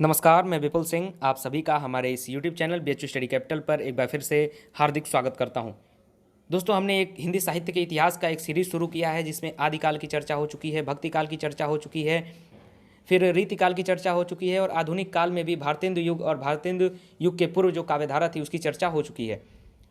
नमस्कार, मैं विपुल सिंह आप सभी का हमारे इस YouTube channel BHU study capital पर एक बार फिर से हार्दिक स्वागत करता हूं। दोस्तों, हमने एक हिंदी साहित्य के इतिहास का एक सीरीज़ शुरू किया है जिसमें आदिकाल की चर्चा हो चुकी है, भक्ति काल की चर्चा हो चुकी है, फिर रीतिकाल की चर्चा हो चुकी है और आधुनिक काल में भी भारतेंदु युग और भारतेंदु युग के पूर्व जो काव्यधारा थी उसकी चर्चा हो चुकी है।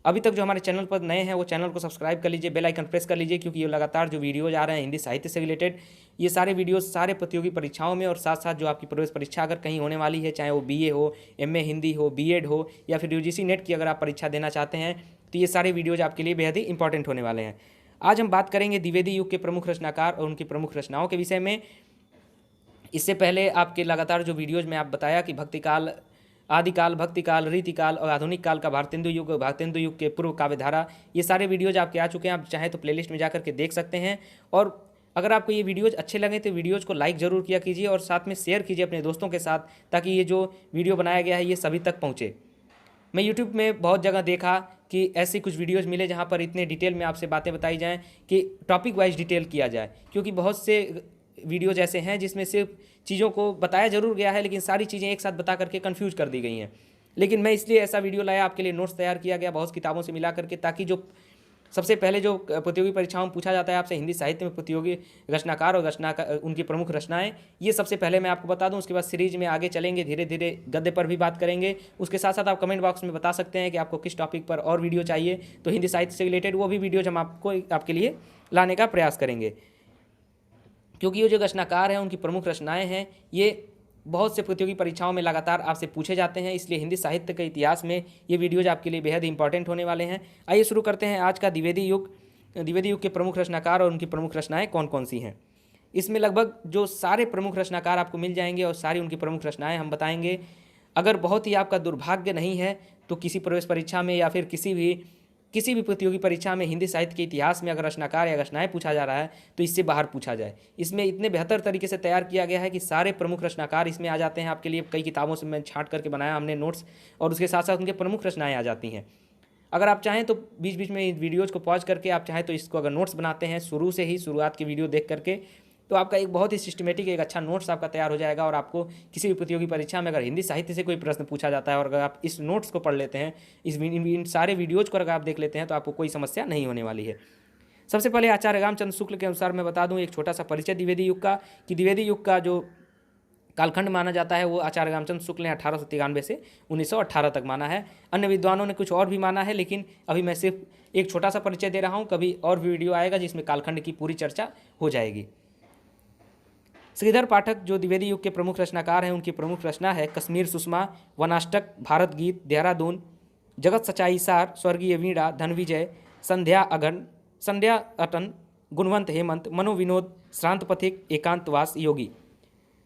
अभी तक जो हमारे चैनल पर नए हैं वो चैनल को सब्सक्राइब कर लीजिए, बेल आइकन प्रेस कर लीजिए, क्योंकि ये लगातार जो वीडियोज आ रहे हैं हिंदी साहित्य से रिलेटेड, ये सारे वीडियोज सारे प्रतियोगी परीक्षाओं में और साथ साथ जो आपकी प्रवेश परीक्षा अगर कहीं होने वाली है, चाहे वो BA हो, MA हिंदी हो, B.Ed हो या फिर UGC नेट की अगर आप परीक्षा देना चाहते हैं तो ये सारे वीडियोज आपके लिए बेहद ही इंपॉर्टेंट होने वाले हैं। आज हम बात करेंगे द्विवेदी युग के प्रमुख रचनाकार और उनकी प्रमुख रचनाओं के विषय में। इससे पहले आपके लगातार जो वीडियोज में आप बताया कि भक्तिकाल, आदिकाल, भक्तिकाल, रीतिकाल और आधुनिक काल का भारतेंदु युग के पूर्व काव्यधारा, ये सारे वीडियोज आपके आ चुके हैं। आप चाहें तो प्लेलिस्ट में जाकर के देख सकते हैं। और अगर आपको ये वीडियोज अच्छे लगे तो वीडियोज को लाइक ज़रूर किया कीजिए और साथ में शेयर कीजिए अपने दोस्तों के साथ, ताकि ये जो वीडियो बनाया गया है ये सभी तक पहुँचे। मैं यूट्यूब में बहुत जगह देखा कि ऐसी कुछ वीडियोज़ मिले जहाँ पर इतने डिटेल में आपसे बातें बताई जाएँ कि टॉपिक वाइज डिटेल किया जाए, क्योंकि बहुत से वीडियोज ऐसे हैं जिसमें सिर्फ चीज़ों को बताया जरूर गया है लेकिन सारी चीज़ें एक साथ बता करके कंफ्यूज कर दी गई हैं। लेकिन मैं इसलिए ऐसा वीडियो लाया, आपके लिए नोट्स तैयार किया गया बहुत किताबों से मिला करके, ताकि जो सबसे पहले जो प्रतियोगी परीक्षाओं में पूछा जाता है आपसे हिंदी साहित्य में प्रतियोगी रचनाकार और रचनाकार उनकी प्रमुख रचनाएं, ये सबसे पहले मैं आपको बता दूं। उसके बाद सीरीज में आगे चलेंगे, धीरे धीरे गद्य पर भी बात करेंगे। उसके साथ साथ आप कमेंट बॉक्स में बता सकते हैं कि आपको किस टॉपिक पर और वीडियो चाहिए, तो हिंदी साहित्य से रिलेटेड वो भी वीडियोज हम आपके लिए लाने का प्रयास करेंगे। क्योंकि ये जो रचनाकार हैं उनकी प्रमुख रचनाएं हैं, ये बहुत से प्रतियोगी परीक्षाओं में लगातार आपसे पूछे जाते हैं, इसलिए हिंदी साहित्य के इतिहास में ये वीडियोज आपके लिए बेहद इंपॉर्टेंट होने वाले हैं। आइए शुरू करते हैं आज का द्विवेदी युग। द्विवेदी युग के प्रमुख रचनाकार और उनकी प्रमुख रचनाएं कौन कौन सी हैं। इसमें लगभग जो सारे प्रमुख रचनाकार आपको मिल जाएंगे और सारी उनकी प्रमुख रचनाएं हम बताएंगे। अगर बहुत ही आपका दुर्भाग्य नहीं है तो किसी प्रवेश परीक्षा में या फिर किसी भी प्रतियोगी परीक्षा में हिंदी साहित्य के इतिहास में अगर रचनाकार या रचनाएं पूछा जा रहा है तो इससे बाहर पूछा जाए। इसमें इतने बेहतर तरीके से तैयार किया गया है कि सारे प्रमुख रचनाकार इसमें आ जाते हैं आपके लिए। कई किताबों से मैं छांट करके बनाया हमने नोट्स, और उसके साथ साथ उनके प्रमुख रचनाएं आ जाती हैं। अगर आप चाहें तो बीच बीच में वीडियोज़ को पॉज करके आप चाहें तो इसको अगर नोट्स बनाते हैं शुरू से ही, शुरुआत की वीडियो देख करके, तो आपका एक बहुत ही सिस्टमेटिक एक अच्छा नोट्स आपका तैयार हो जाएगा। और आपको किसी भी प्रतियोगी परीक्षा में अगर हिंदी साहित्य से कोई प्रश्न पूछा जाता है और अगर आप इस नोट्स को पढ़ लेते हैं, इन सारे वीडियोज़ को अगर आप देख लेते हैं, तो आपको कोई समस्या नहीं होने वाली है। सबसे पहले आचार्य रामचंद्र शुक्ल के अनुसार मैं बता दूं एक छोटा सा परिचय द्विवेदी युग का, कि द्विवेदी युग का जो कालखंड माना जाता है वो आचार्य रामचंद्र शुक्ल ने 1893 से 1918 तक माना है। अन्य विद्वानों ने कुछ और भी माना है, लेकिन अभी मैं सिर्फ एक छोटा सा परिचय दे रहा हूँ। कभी और वीडियो आएगा जिसमें कालखंड की पूरी चर्चा हो जाएगी। श्रीधर पाठक जो द्विवेदी युग के प्रमुख रचनाकार हैं, उनकी प्रमुख रचना है कश्मीर सुषमा, वनाष्टक, भारत गीत, देहरादून, जगत सच्चाई सार, स्वर्गीय वीणा, धनविजय, संध्या अटन, गुणवंत हेमंत, मनोविनोद, श्रांत पथिक, एकांतवास, योगी।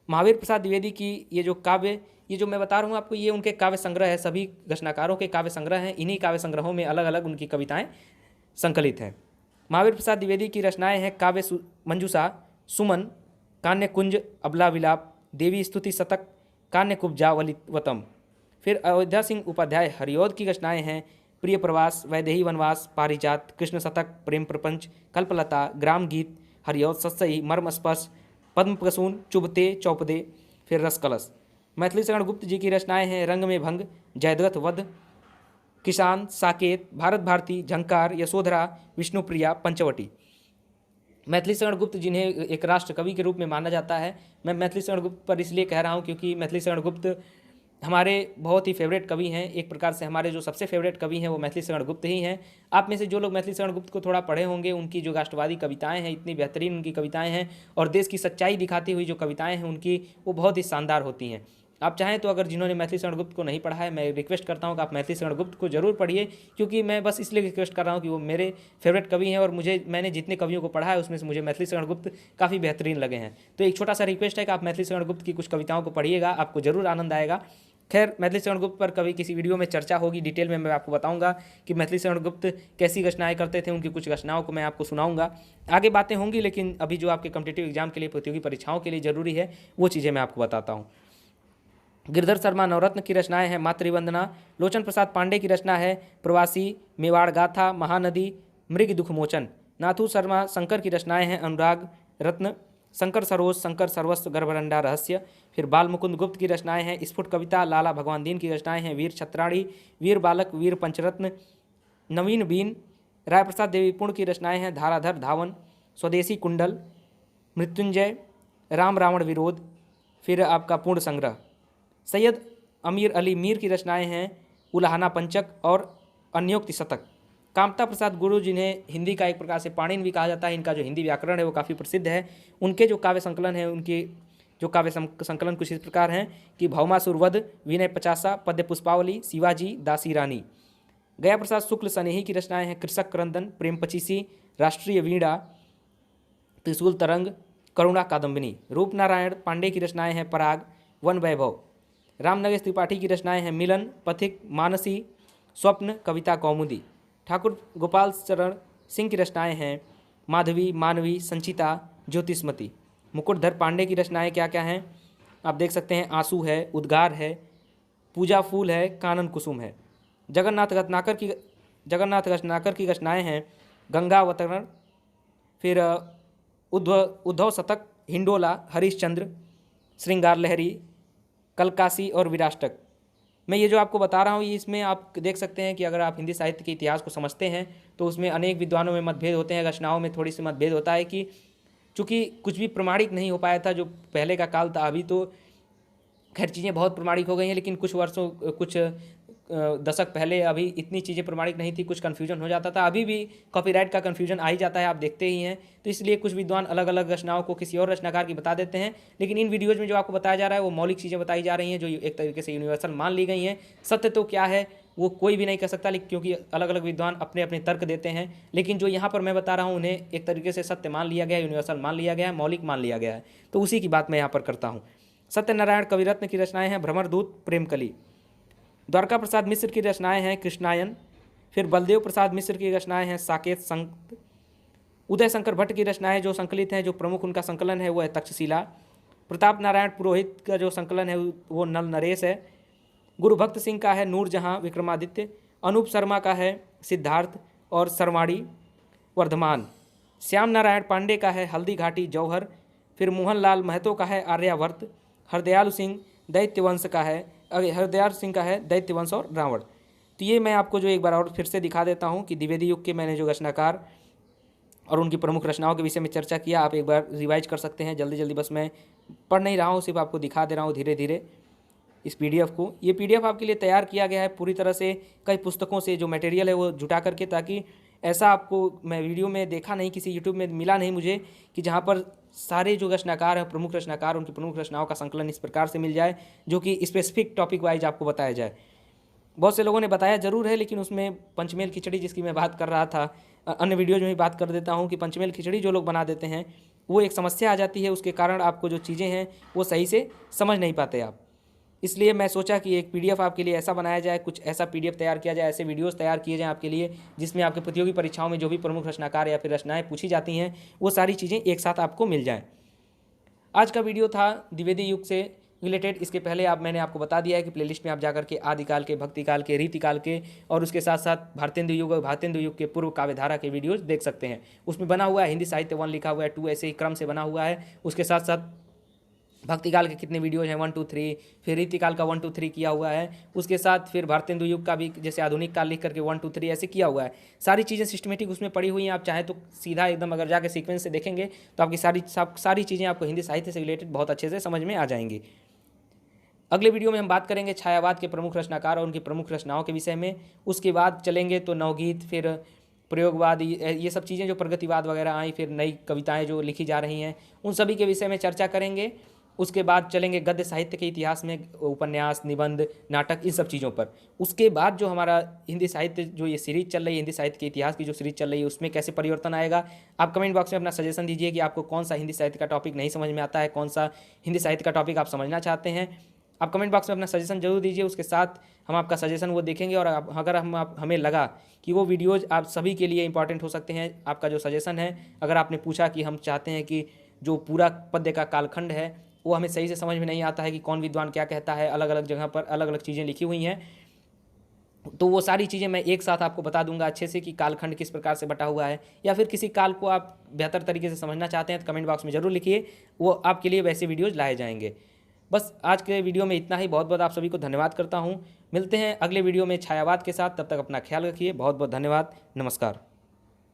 महावीर प्रसाद द्विवेदी की ये जो काव्य, ये जो मैं बता रहा हूँ आपको, ये उनके काव्य संग्रह है। सभी रचनाकारों के काव्य संग्रह हैं। इन्हीं काव्य संग्रहों में अलग अलग उनकी कविताएं संकलित हैं। महावीर प्रसाद द्विवेदी की रचनाएं हैं काव्य मंजूषा, सुमन, कान्य कुंज, अबला विलाप, देवी स्तुति शतक, कान्य कुब्जा वलिवतम। फिर अयोध्या सिंह उपाध्याय हरिऔध की रचनाएं हैं प्रिय प्रवास, वैदेही वनवास, पारिजात, कृष्ण शतक, प्रेम प्रपंच, कल्पलता, ग्राम गीत, हरिऔध सत्सई, मर्म स्पर्श, पद्म प्रसून, चुभते चौपदे, फिर रसकलश। मैथिली शरण गुप्त जी की रचनाएं हैं रंग में भंग, जयद्रथ वध, किसान, साकेत, भारत भारती, झंकार, यशोधरा, विष्णुप्रिया, पंचवटी। मैथिली शरण गुप्त जिन्हें एक राष्ट्र कवि के रूप में माना जाता है, मैं मैथिली शरण गुप्त पर इसलिए कह रहा हूँ क्योंकि मैथिली शरण गुप्त हमारे बहुत ही फेवरेट कवि हैं। एक प्रकार से हमारे जो सबसे फेवरेट कवि हैं वो मैथिली शरण गुप्त ही हैं। आप में से जो लोग मैथिली शरण गुप्त को थोड़ा पढ़े होंगे, उनकी जो राष्ट्रवादी कविताएं हैं, इतनी बेहतरीन उनकी कविताएं हैं, और देश की सच्चाई दिखाती हुई जो कविताएं हैं उनकी, वो बहुत ही शानदार होती हैं। आप चाहें तो अगर जिन्होंने मैथिली शरण गुप्त को नहीं पढ़ा है, मैं रिक्वेस्ट करता हूं कि आप मैथिली शरण गुप्त को जरूर पढ़िए, क्योंकि मैं बस इसलिए रिक्वेस्ट कर रहा हूं कि वो मेरे फेवरेट कवि हैं और मैंने जितने कवियों को पढ़ा है उसमें से मुझे मैथिली शरण गुप्त काफ़ी बेहतरीन लगे हैं। तो एक छोटा सा रिक्वेस्ट है कि आप मैथिली शरण गुप्त की कुछ कविताओं को पढ़िएगा, आपको जरूर आनंद आएगा। खैर, मैथिली शरण गुप्त पर कभी किसी वीडियो में चर्चा होगी, डिटेल में मैं आपको बताऊंगा कि मैथिली शरण गुप्त कैसी रचनाएं करते थे, उनकी कुछ रचनाओं को मैं आपको सुनाऊंगा। आगे बातें होंगी, लेकिन अभी जो आपके कॉम्पिटिटिव एग्जाम के लिए, प्रतियोगी परीक्षाओं के लिए जरूरी है, वो चीज़ें मैं आपको बताता हूँ। गिरधर शर्मा नवरत्न की रचनाएं हैं मातृवंदना, लोचन प्रसाद पांडे की रचना है प्रवासी, मेवाड़ गाथा, महानदी, मृग दुखमोचन। नाथू शर्मा शंकर की रचनाएं हैं अनुराग रत्न, शंकर सरोज, शंकर सर्वस्व, गर्भरंडा रहस्य। फिर बाल मुकुंद गुप्त की रचनाएं हैं स्फुट कविता, लाला भगवान दीन की रचनाएं हैं वीर छत्राणी, वीर बालक, वीर पंचरत्न, नवीन बीन। राय प्रसाद देवीपूर्ण की रचनाएं हैं धाराधर, धावन, स्वदेशी कुंडल, मृत्युंजय, राम रावण विरोध। फिर आपका पूर्ण संग्रह। सैयद अमीर अली मीर की रचनाएं हैं उलाहना पंचक और अन्योक्ति शतक। कामता प्रसाद गुरु, जिन्हें हिंदी का एक प्रकार से पाणिनि भी कहा जाता है, इनका जो हिंदी व्याकरण है वो काफ़ी प्रसिद्ध है। उनके जो काव्य संकलन है, उनके जो काव्य संकलन कुछ इस प्रकार हैं कि भौमासुर वध, विनय पचासा, पद्य पुष्पावली, शिवाजी, दासी रानी। गया प्रसाद शुक्ल सनेही की रचनाएं हैं कृषक क्रंदन, प्रेम पचीसी, राष्ट्रीय वीणा, त्रिशूल तरंग, करुणा कादम्बिनी। रूपनारायण पांडे की रचनाएं हैं पराग, वन वैभव। रामनगेश त्रिपाठी की रचनाएं हैं मिलन, पथिक, मानसी, स्वप्न, कविता कौमुदी। ठाकुर गोपाल चरण सिंह की रचनाएं हैं माधवी, मानवी, संचिता, ज्योतिष्मती। मुकुटधर पांडे की रचनाएं क्या क्या हैं आप देख सकते हैं, आंसू है, उद्गार है, पूजा फूल है, कानन कुसुम है। जगन्नाथ रत्नाकर की रचनाएं हैं गंगावतरण, फिर उद्धव शतक, हिंडोला, हरिश्चंद्र, श्रृंगार लहरी, कलकासी और विराष्टक। मैं ये जो आपको बता रहा हूँ, ये इसमें आप देख सकते हैं कि अगर आप हिंदी साहित्य के इतिहास को समझते हैं तो उसमें अनेक विद्वानों में मतभेद होते हैं, रचनाओं में थोड़ी सी मतभेद होता है कि चूँकि कुछ भी प्रमाणिक नहीं हो पाया था जो पहले का काल था। अभी तो खैर चीज़ें बहुत प्रमाणिक हो गई हैं, लेकिन कुछ दशक पहले अभी इतनी चीज़ें प्रमाणिक नहीं थी, कुछ कन्फ्यूजन हो जाता था। अभी भी कॉपीराइट का कन्फ्यूजन आ ही जाता है, आप देखते ही हैं। तो इसलिए कुछ विद्वान अलग अलग रचनाओं को किसी और रचनाकार की बता देते हैं, लेकिन इन वीडियोज़ में जो आपको बताया जा रहा है वो मौलिक चीज़ें बताई जा रही हैं जो एक तरीके से यूनिवर्सल मान ली गई हैं। सत्य तो क्या है वो कोई भी नहीं कह सकता, लेकिन क्योंकि अलग अलग विद्वान अपने अपने तर्क देते हैं, लेकिन जो यहाँ पर मैं बता रहा हूँ उन्हें एक तरीके से सत्य मान लिया गया है, यूनिवर्सल मान लिया गया है, मौलिक मान लिया गया है। तो उसी की बात मैं यहाँ पर करता हूँ। सत्यनारायण कविरत्न की रचनाएं हैं भ्रमरदूत, प्रेमकली। द्वारका प्रसाद मिश्र की रचनाएं हैं कृष्णायन। फिर बलदेव प्रसाद मिश्र की रचनाएं हैं साकेत संत। उदय शंकर भट्ट की रचनाएं जो संकलित हैं, जो प्रमुख उनका संकलन है वो है तक्षशिला। प्रताप नारायण पुरोहित का जो संकलन है वो नल नरेश है। गुरु भक्त सिंह का है नूरजहां विक्रमादित्य। अनूप शर्मा का है सिद्धार्थ और सरवाड़ी वर्धमान। श्याम नारायण पांडे का है हल्दी घाटी जौहर। फिर मोहनलाल महतो का है आर्यावर्त। हरदयाल सिंह का है दैत्यवंश और रावण। तो ये मैं आपको जो एक बार और फिर से दिखा देता हूँ कि द्विवेदी युग के मैंने जो रचनाकार और उनकी प्रमुख रचनाओं के विषय में चर्चा किया, आप एक बार रिवाइज कर सकते हैं जल्दी जल्दी। बस मैं पढ़ नहीं रहा हूँ, सिर्फ आपको दिखा दे रहा हूँ धीरे धीरे इस पीडीएफ को। ये पीडीएफ आपके लिए तैयार किया गया है पूरी तरह से कई पुस्तकों से जो मटेरियल है वो जुटा करके, ताकि ऐसा आपको मैं वीडियो में देखा नहीं, किसी यूट्यूब में मिला नहीं मुझे कि जहाँ पर सारे जो रचनाकार हैं, प्रमुख रचनाकार, उनकी प्रमुख रचनाओं का संकलन इस प्रकार से मिल जाए जो कि स्पेसिफिक टॉपिक वाइज आपको बताया जाए। बहुत से लोगों ने बताया जरूर है, लेकिन उसमें पंचमेल खिचड़ी जिसकी मैं बात कर रहा था, अन्य वीडियोज में भी बात कर देता हूँ कि पंचमेल खिचड़ी जो लोग बना देते हैं वो एक समस्या आ जाती है। उसके कारण आपको जो चीज़ें हैं वो सही से समझ नहीं पाते आप। इसलिए मैं सोचा कि एक पीडीएफ आपके लिए ऐसा बनाया जाए, कुछ ऐसा पीडीएफ तैयार किया जाए, ऐसे वीडियोस तैयार किए जाएँ आपके लिए, जिसमें आपके प्रतियोगी परीक्षाओं में जो भी प्रमुख रचनाकार या फिर रचनाएं पूछी जाती हैं वो सारी चीज़ें एक साथ आपको मिल जाएँ। आज का वीडियो था द्विवेदी युग से रिलेटेड। इसके पहले मैंने आपको बता दिया है कि प्लेलिस्ट में आप जाकर के आदिकाल के, भक्तिकाल के, रीतिकाल के और उसके साथ साथ भारतेंदु युग और भारतेंदु युग के पूर्व काव्यधारा के वीडियोस देख सकते हैं। उसमें बना हुआ है हिंदी साहित्य 1 लिखा हुआ है, 2 ऐसे ही क्रम से बना हुआ है। उसके साथ साथ भक्तिकाल के कितने वीडियोज हैं 1 2 3, फिर रीतिकाल का 1 2 3 किया हुआ है। उसके साथ फिर भारतेंदु युग का भी जैसे आधुनिक काल लिख करके 1 2 3 ऐसे किया हुआ है। सारी चीज़ें सिस्टमेटिक उसमें पड़ी हुई हैं। आप चाहें तो सीधा एकदम अगर जाके सीक्वेंस से देखेंगे तो आपकी सारी चीज़ें आपको हिंदी साहित्य से रिलेटेड बहुत अच्छे से समझ में आ जाएंगी। अगले वीडियो में हम बात करेंगे छायावाद के प्रमुख रचनाकार और उनकी प्रमुख रचनाओं के विषय में। उसके बाद चलेंगे तो नवगीत, फिर प्रयोगवाद, ये सब चीज़ें जो प्रगतिवाद वगैरह आई, फिर नई कविताएं जो लिखी जा रही हैं उन सभी के विषय में चर्चा करेंगे। उसके बाद चलेंगे गद्य साहित्य के इतिहास में, उपन्यास, निबंध, नाटक, इन सब चीज़ों पर। उसके बाद जो हमारा हिंदी साहित्य जो ये सीरीज चल रही है, हिंदी साहित्य के इतिहास की जो सीरीज चल रही है, उसमें कैसे परिवर्तन आएगा। आप कमेंट बॉक्स में अपना सजेशन दीजिए कि आपको कौन सा हिंदी साहित्य का टॉपिक नहीं समझ में आता है, कौन सा हिंदी साहित्य का टॉपिक आप समझना चाहते हैं। आप कमेंट बॉक्स में अपना सजेशन जरूर दीजिए। उसके साथ हम आपका सजेशन वो देखेंगे और अगर हमें लगा कि वो वीडियोज़ आप सभी के लिए इंपॉर्टेंट हो सकते हैं, आपका जो सजेशन है, अगर आपने पूछा कि हम चाहते हैं कि जो पूरा पद्य का कालखंड है वो हमें सही से समझ में नहीं आता है कि कौन विद्वान क्या कहता है, अलग अलग जगह पर अलग अलग चीज़ें लिखी हुई हैं, तो वो सारी चीज़ें मैं एक साथ आपको बता दूंगा अच्छे से कि कालखंड किस प्रकार से बटा हुआ है, या फिर किसी काल को आप बेहतर तरीके से समझना चाहते हैं तो कमेंट बॉक्स में ज़रूर लिखिए, वो आपके लिए वैसे वीडियोज़ लाए जाएंगे। बस आज के वीडियो में इतना ही। बहुत बहुत आप सभी को धन्यवाद करता हूँ। मिलते हैं अगले वीडियो में छायावाद के साथ, तब तक अपना ख्याल रखिए। बहुत बहुत धन्यवाद। नमस्कार।